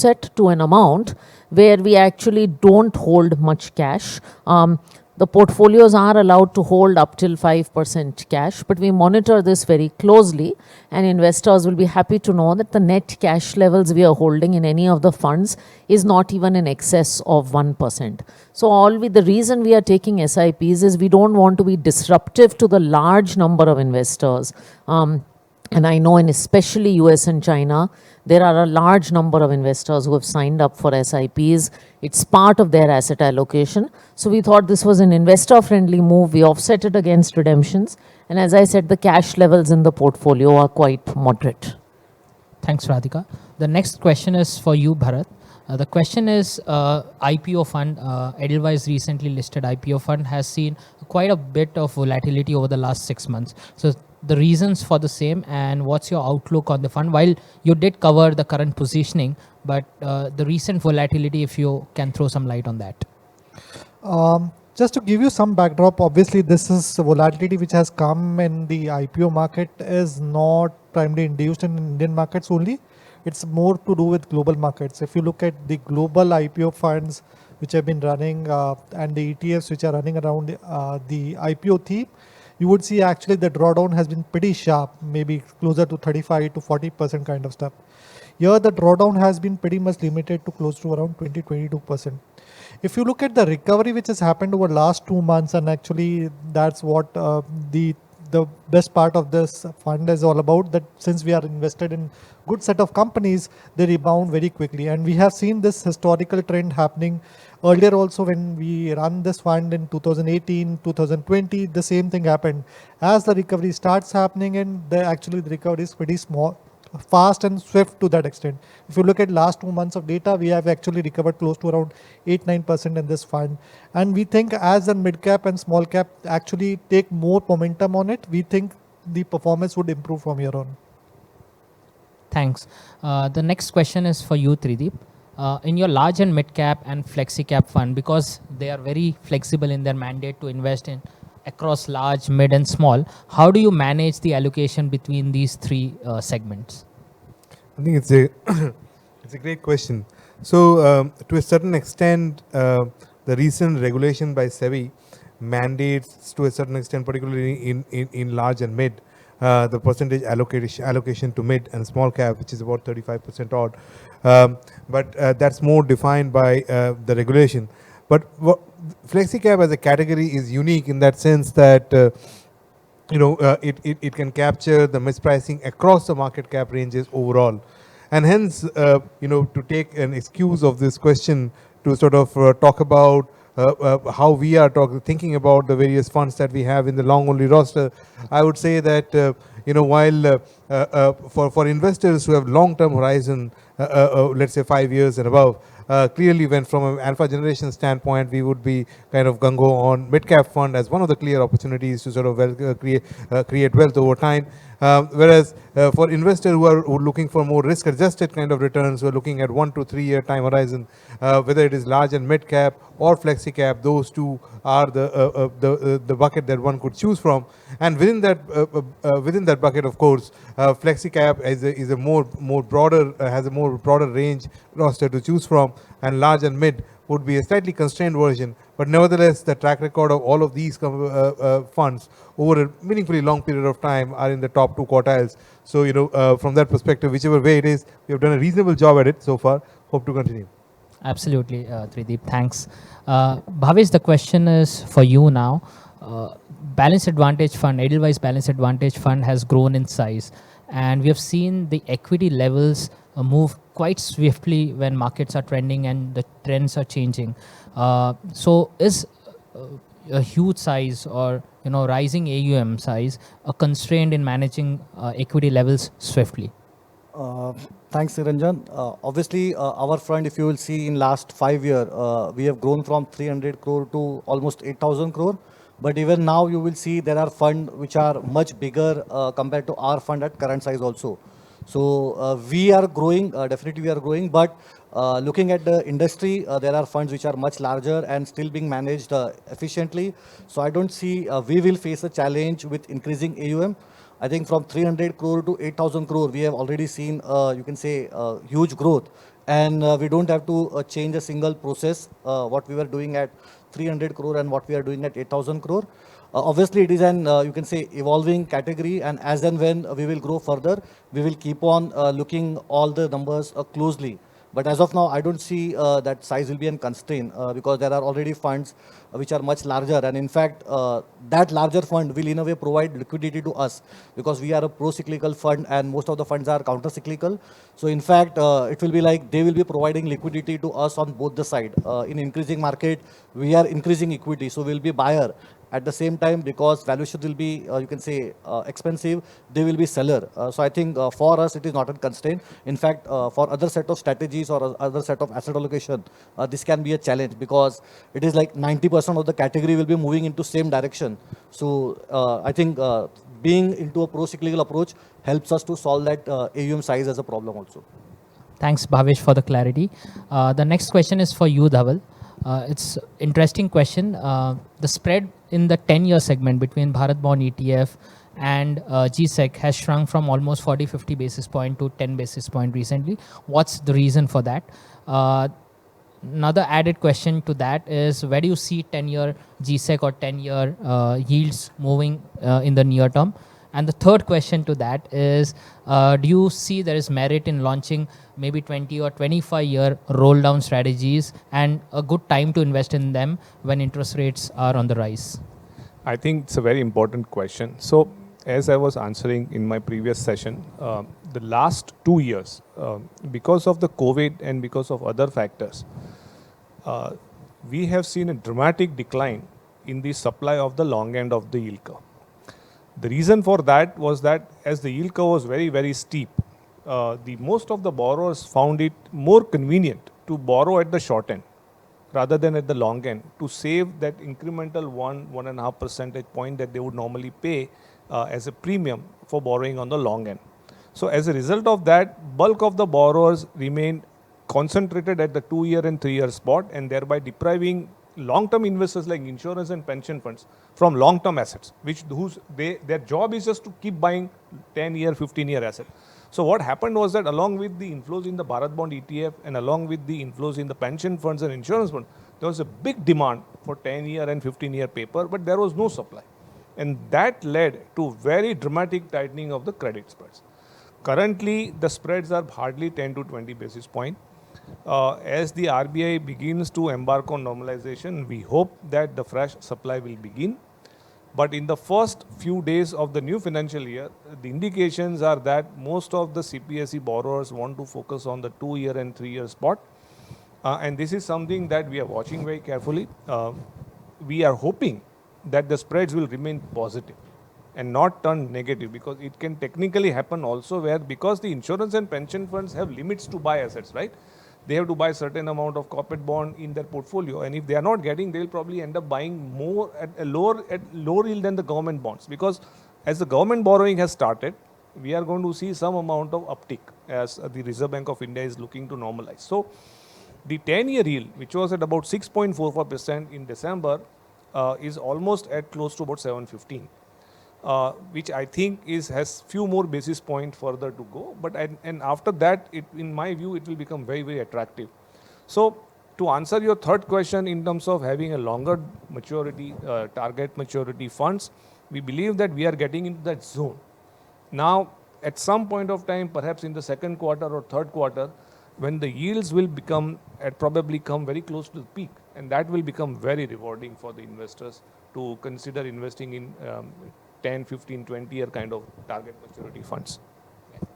offset to an amount where we actually don't hold much cash. The portfolios are allowed to hold up till 5% cash, but we monitor this very closely, and investors will be happy to know that the net cash levels we are holding in any of the funds is not even in excess of 1%. So the reason we are taking SIPs is we don't want to be disruptive to the large number of investors. And I know in especially US and China, there are a large number of investors who have signed up for SIPs. It's part of their asset allocation. So we thought this was an investor-friendly move. We offset it against redemptions. And as I said, the cash levels in the portfolio are quite moderate. Thanks, Radhika. The next question is for you, Bharat. The question is, IPO fund, Edelweiss Recently Listed IPO fund has seen quite a bit of volatility over the last 6 months. So the reasons for the same, and what's your outlook on the fund? While you did cover the current positioning, but the recent volatility, if you can throw some light on that. Just to give you some backdrop, obviously this is volatility which has come in the IPO market is not primarily induced in Indian markets only. It's more to do with global markets. If you look at the global IPO funds which have been running and the ETFs which are running around the IPO theme, you would see actually the drawdown has been pretty sharp, maybe closer to 35 to 40% kind of stuff. Here the drawdown has been pretty much limited to close to around 20-22%. If you look at the recovery which has happened over last 2 months, and actually that's what the best part of this fund is all about, that since we are invested in good set of companies, they rebound very quickly. And we have seen this historical trend happening earlier also when we run this fund in 2018, 2020, the same thing happened. As the recovery starts happening, and actually the recovery is pretty small, fast and swift to that extent. If you look at last 2 months of data, we have actually recovered close to around 8-9% in this fund. And we think as a mid cap and small cap actually take more momentum on it, we think the performance would improve from here on. Thanks. The next question is for you, Trideep. In your large and mid cap and flexi cap fund, because they are very flexible in their mandate to invest in across large, mid and small, how do you manage the allocation between these three segments? I think it's a it's a great question. So to a certain extent, the recent regulation by SEBI mandates to a certain extent, particularly in large and mid, the percentage allocation to mid and small cap, which is about 35% odd. But that's more defined by the regulation. But flexi cap as a category is unique in that sense that it can capture the mispricing across the market cap ranges overall, and hence to take an excuse of this question to sort of talk about how we are thinking about the various funds that we have in the long only roster. I would say that while for investors who have long term horizon, let's say 5 years and above, clearly when from an alpha generation standpoint, we would be kind of gung-ho on mid-cap fund as one of the clear opportunities to sort of create wealth over time. Whereas for investors who are looking for more risk-adjusted kind of returns, who are looking at 1 to 3 year time horizon, whether it is large and mid-cap or flexi-cap, those two are the bucket that one could choose from. And within that bucket, of course, flexi-cap is a more broader has a more broader range roster to choose from, and large and mid would be a slightly constrained version. But nevertheless, the track record of all of these funds over a meaningfully long period of time are in the top 2 quartiles. So, from that perspective, whichever way it is, we have done a reasonable job at it so far. Hope to continue. Absolutely, Trideep. Thanks. Bhavesh, the question is for you now. Balanced Advantage Fund, Edelweiss Balanced Advantage Fund has grown in size, and we have seen the equity levels move quite swiftly when markets are trending and the trends are changing. So is a huge size or rising AUM size a constraint in managing equity levels swiftly? Thanks, Niranjan. Obviously, our fund, if you will see in last 5 years, we have grown from 300 crore to almost 8,000 crore. But even now, you will see there are funds which are much bigger compared to our fund at current size also. So we are growing, definitely we are growing, but looking at the industry, there are funds which are much larger and still being managed efficiently. So I don't see we will face a challenge with increasing AUM. I think from 300 crore to 8,000 crore, we have already seen, you can say, huge growth. And we don't have to change a single process, what we were doing at 300 crore and what we are doing at 8,000 crore. Obviously, it is an, you can say, evolving category, and as and when we will grow further, we will keep on looking all the numbers closely. But as of now, I don't see that size will be a constraint because there are already funds which are much larger. And in fact, that larger fund will in a way provide liquidity to us because we are a pro-cyclical fund and most of the funds are counter-cyclical. So in fact, it will be like they will be providing liquidity to us on both the side. In increasing market, we are increasing equity, so we'll be buyer. At the same time, because valuation will be, you can say, expensive, they will be seller. So I think for us, it is not a constraint. In fact, for other set of strategies or other set of asset allocation, this can be a challenge because it is like 90% of the category will be moving into same direction. So I think being into a pro-cyclical approach helps us to solve that AUM size as a problem also. Thanks, Bhavesh, for the clarity. The next question is for you, Dhawal. It's interesting question. The spread in the 10-year segment between Bharat Bond ETF and G-sec has shrunk from almost 40-50 basis point to 10 basis point recently. What's the reason for that? Another added question to that is, where do you see 10-year G-sec or 10-year yields moving in the near term? And the third question to that is, do you see there is merit in launching maybe 20 or 25-year roll down strategies and a good time to invest in them when interest rates are on the rise? I think it's a very important question. So as I was answering in my previous session, the last 2 years, because of the COVID and because of other factors, we have seen a dramatic decline in the supply of the long end of the yield curve. The reason for that was that as the yield curve was very, very steep, most of the borrowers found it more convenient to borrow at the short end rather than at the long end to save that incremental 1.5 percentage point that they would normally pay as a premium for borrowing on the long end. So as a result of that, bulk of the borrowers remained concentrated at the 2-year and 3-year spot, and thereby depriving long-term investors like insurance and pension funds from long-term assets, their job is just to keep buying 10-year, 15-year assets. So what happened was that along with the inflows in the Bharat Bond ETF and along with the inflows in the pension funds and insurance funds, there was a big demand for 10-year and 15-year paper, but there was no supply. And that led to very dramatic tightening of the credit spreads. Currently, the spreads are hardly 10 to 20 basis points. As the RBI begins to embark on normalization, we hope that the fresh supply will begin. But in the first few days of the new financial year, the indications are that most of the CPSE borrowers want to focus on the 2-year and 3-year spot. And this is something that we are watching very carefully. We are hoping that the spreads will remain positive and not turn negative, because it can technically happen also where, because the insurance and pension funds have limits to buy assets, right? They have to buy a certain amount of corporate bond in their portfolio, and if they are not getting, they will probably end up buying more at lower yield than the government bonds, because as the government borrowing has started, we are going to see some amount of uptick as the Reserve Bank of India is looking to normalize. So the 10-year yield, which was at about 6.44% in December, is almost at close to about 7.15. Which I think has few more basis points further to go. But and after that, in my view, it will become very, very attractive. So to answer your third question in terms of having a longer maturity, target maturity funds, we believe that we are getting into that zone. Now, at some point of time, perhaps in the second quarter or third quarter, when the yields will probably come very close to the peak, and that will become very rewarding for the investors to consider investing in 10, 15, 20-year kind of target maturity funds.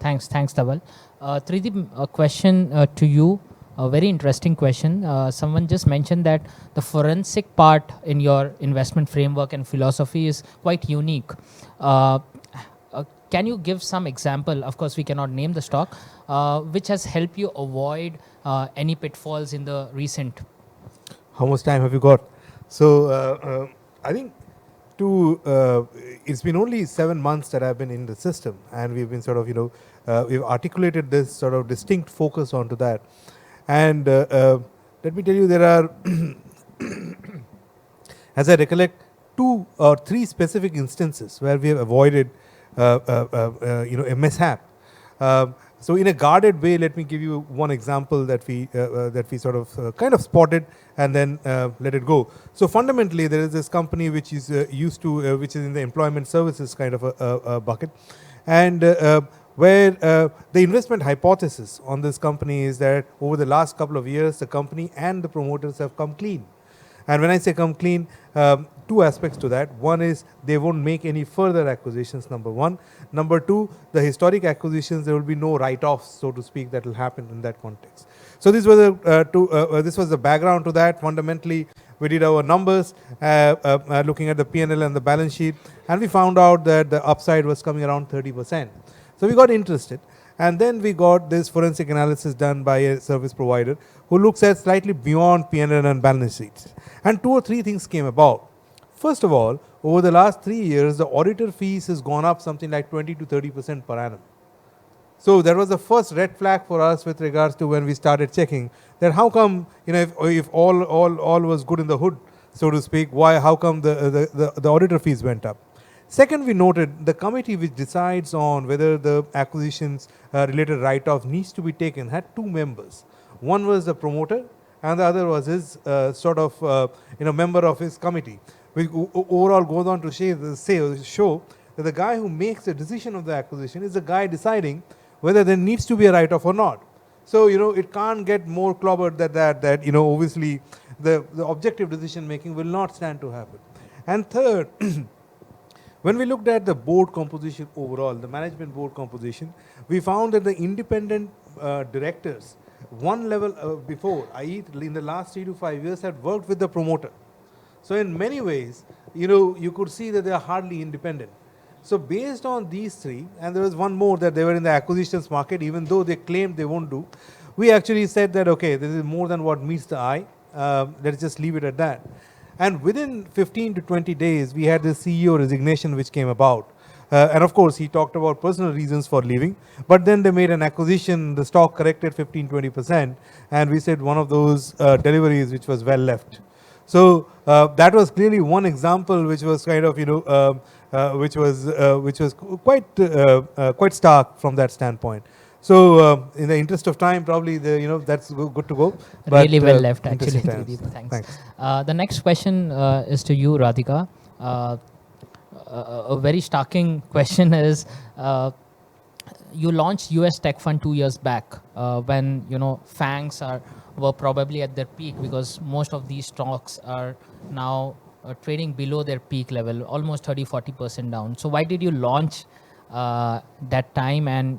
Thanks, Dhawal. Trideep, a question to you, a very interesting question. Someone just mentioned that the forensic part in your investment framework and philosophy is quite unique. Can you give some example? Of course, we cannot name the stock, which has helped you avoid any pitfalls in the recent. How much time have you got? So I think it's been only 7 months that I've been in the system, and we've been sort of, we've articulated this sort of distinct focus onto that. And let me tell you, there are, as I recollect, 2 or 3 specific instances where we have avoided a mishap. So in a guarded way, let me give you one example that we sort of kind of spotted and then let it go. So fundamentally, there is this company which is which is in the employment services kind of a bucket, and where the investment hypothesis on this company is that over the last couple of years, the company and the promoters have come clean. And when I say come clean, two aspects to that. One is they won't make any further acquisitions, number one. Number two, the historic acquisitions, there will be no write-offs, so to speak, that will happen in that context. So this was this was the background to that. Fundamentally, we did our numbers, looking at the P&L and the balance sheet, and we found out that the upside was coming around 30%. So we got interested. And then we got this forensic analysis done by a service provider who looks at slightly beyond P&L and balance sheets. And 2 or 3 things came about. First of all, over the last 3 years, the auditor fees has gone up something like 20 to 30% per annum. So that was the first red flag for us with regards to when we started checking that how come, if all was good in the hood, so to speak, how come the auditor fees went up? Second, we noted the committee which decides on whether the acquisitions related write-off needs to be taken had 2 members. One was the promoter and the other was his member of his committee, which overall goes on to show that the guy who makes the decision of the acquisition is the guy deciding whether there needs to be a write-off or not. So, it can't get more clobbered than that obviously the objective decision making will not stand to happen. And third, when we looked at the board composition overall, the management board composition, we found that the independent directors, one level before, i.e. in the last 3 to 5 years, had worked with the promoter. So in many ways, you could see that they are hardly independent. So based on these 3, and there was one more that they were in the acquisitions market, even though they claimed they won't do, we actually said that, okay, this is more than what meets the eye. Let's just leave it at that. And within 15 to 20 days, we had the CEO resignation which came about. And of course, he talked about personal reasons for leaving. But then they made an acquisition, the stock corrected 15-20%. And we said one of those deliveries which was well left. So that was clearly one example which was kind of, which was quite stark from that standpoint. So in the interest of time, probably that's good to go. Really well left, actually. Thanks. The next question is to you, Radhika. A very starking question is, you launched US tech fund 2 years back when FANGs were probably at their peak, because most of these stocks are now trading below their peak level, almost 30-40% down. So why did you launch that time, and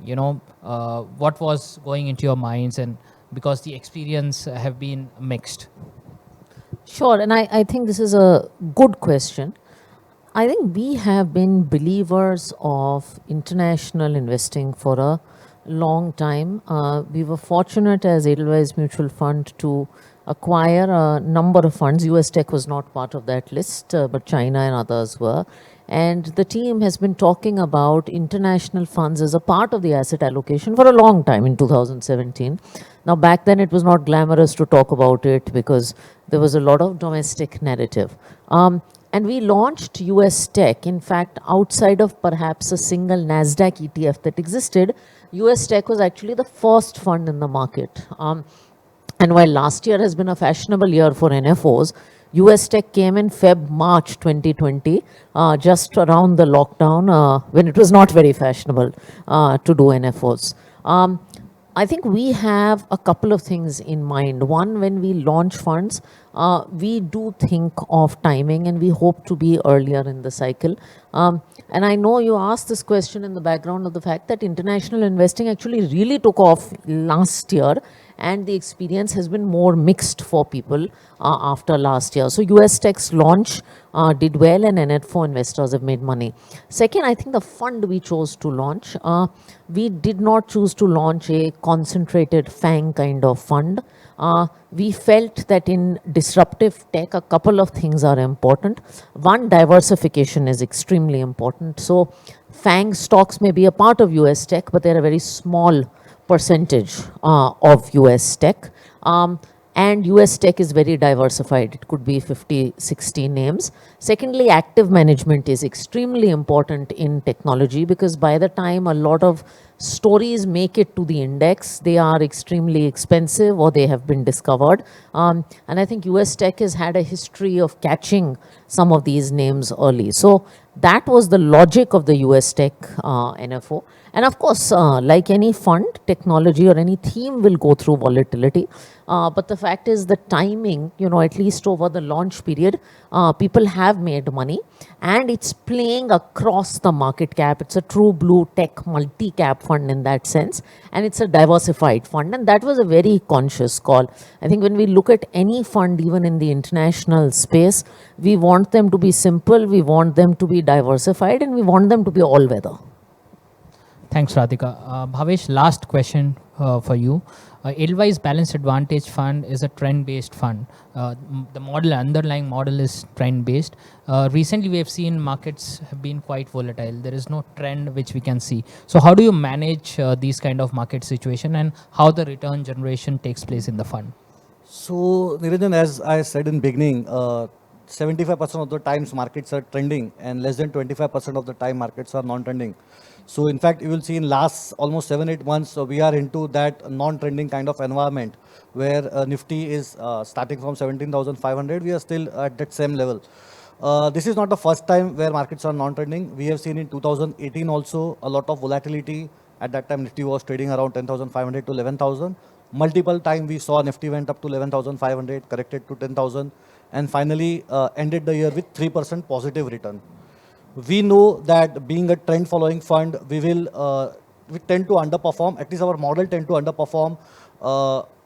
what was going into your minds, and because the experience have been mixed? Sure, and I think this is a good question. I think we have been believers of international investing for a long time. We were fortunate as Edelweiss Mutual Fund to acquire a number of funds. US Tech was not part of that list, but China and others were. And the team has been talking about international funds as a part of the asset allocation for a long time in 2017. Now, back then it was not glamorous to talk about it because there was a lot of domestic narrative. And we launched US Tech. In fact, outside of perhaps a single NASDAQ ETF that existed, US Tech was actually the first fund in the market. And while last year has been a fashionable year for NFOs, US Tech came in March 2020, just around the lockdown, when it was not very fashionable to do NFOs. I think we have a couple of things in mind. One, when we launch funds, we do think of timing, and we hope to be earlier in the cycle. And I know you asked this question in the background of the fact that international investing actually really took off last year, and the experience has been more mixed for people after last year. So US Tech's launch did well, and NFO investors have made money. Second, I think the fund we chose to launch, we did not choose to launch a concentrated FANG kind of fund. We felt that in disruptive tech, a couple of things are important. One, diversification is extremely important. So FANG stocks may be a part of US Tech, but they're a very small percentage of US Tech. And US tech is very diversified. It could be 50, 60 names. Secondly, active management is extremely important in technology because by the time a lot of stories make it to the index, they are extremely expensive or they have been discovered. And I think US tech has had a history of catching some of these names early. So that was the logic of the US tech NFO. And of course, like any fund, technology or any theme will go through volatility. But the fact is the timing, at least over the launch period, people have made money and it's playing across the market cap. It's a true blue tech multi-cap fund in that sense. And it's a diversified fund. And that was a very conscious call. I think when we look at any fund, even in the international space, we want them to be simple, we want them to be diversified, and we want them to be all weather. Thanks, Radhika. Bhavesh, last question for you. Edelweiss Balanced Advantage Fund is a trend-based fund. The underlying model is trend-based. Recently, we have seen markets have been quite volatile. There is no trend which we can see. So how do you manage these kind of market situation and how the return generation takes place in the fund? So, Niranjan, as I said in beginning, 75% of the times markets are trending and less than 25% of the time markets are non-trending. So in fact, you will see in last almost 7-8 months, we are into that non-trending kind of environment where Nifty is starting from 17,500. We are still at that same level. This is not the first time where markets are non-trending. We have seen in 2018 also a lot of volatility. At that time, Nifty was trading around 10,500 to 11,000. Multiple time we saw Nifty went up to 11,500, corrected to 10,000, and finally ended the year with 3% positive return. We know that being a trend following fund, we tend to underperform, at least our model tend to underperform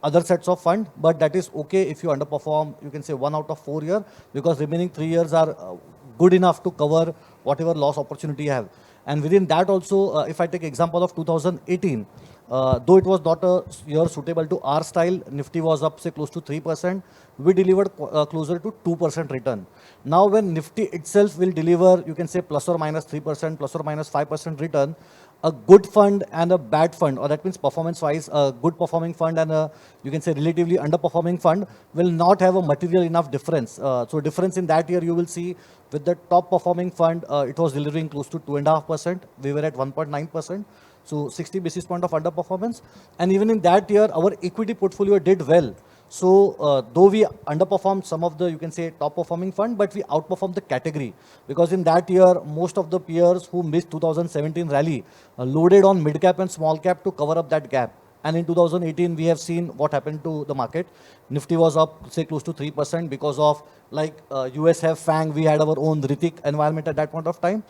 other sets of fund, but that is okay if you underperform, you can say 1 out of 4 years, because remaining 3 years are good enough to cover whatever loss opportunity you have. And within that also, if I take example of 2018, though it was not a year suitable to our style, Nifty was up say close to 3%, we delivered closer to 2% return. Now when Nifty itself will deliver, you can say plus or minus 3%, plus or minus 5% return, a good fund and a bad fund, or that means performance wise, a good performing fund and a, you can say relatively underperforming fund will not have a material enough difference. So difference in that year you will see with the top performing fund, it was delivering close to 2.5%. We were at 1.9%. So 60 basis point of underperformance. And even in that year, our equity portfolio did well. So though we underperformed some of the, you can say, top performing fund, but we outperformed the category. Because in that year, most of the peers who missed 2017 rally loaded on mid cap and small cap to cover up that gap. And in 2018, we have seen what happened to the market. Nifty was up, say, close to 3% because of like US have FANG, we had our own Ritik environment at that point of time.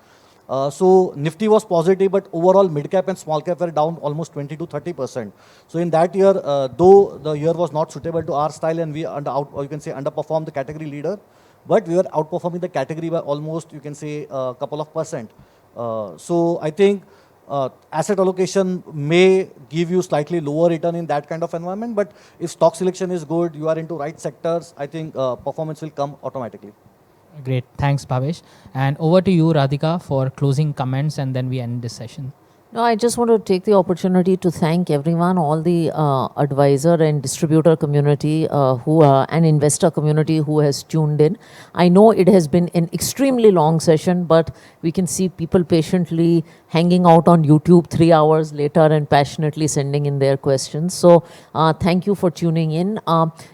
So Nifty was positive, but overall mid cap and small cap were down almost 20 to 30%. So in that year, though the year was not suitable to our style and we you can say underperformed the category leader, but we were outperforming the category by almost, you can say, a couple of percent. So I think asset allocation may give you slightly lower return in that kind of environment, but if stock selection is good, you are into right sectors, I think performance will come automatically. Great. Thanks, Bhavesh. And over to you, Radhika, for closing comments, and then we end this session. No, I just want to take the opportunity to thank everyone, all the advisor and distributor community and investor community who has tuned in. I know it has been an extremely long session, but we can see people patiently hanging out on YouTube 3 hours later and passionately sending in their questions. So thank you for tuning in.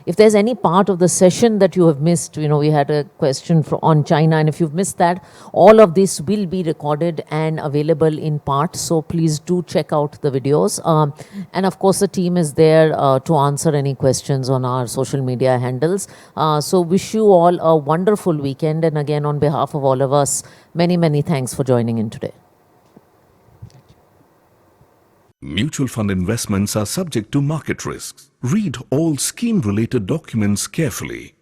If there's any part of the session that you have missed, we had a question on China, and if you've missed that, all of this will be recorded and available in part. So please do check out the videos. And of course, the team is there to answer any questions on our social media handles. So wish you all a wonderful weekend. And again, on behalf of all of us, many, many thanks for joining in today. Mutual fund investments are subject to market risks. Read all scheme-related documents carefully.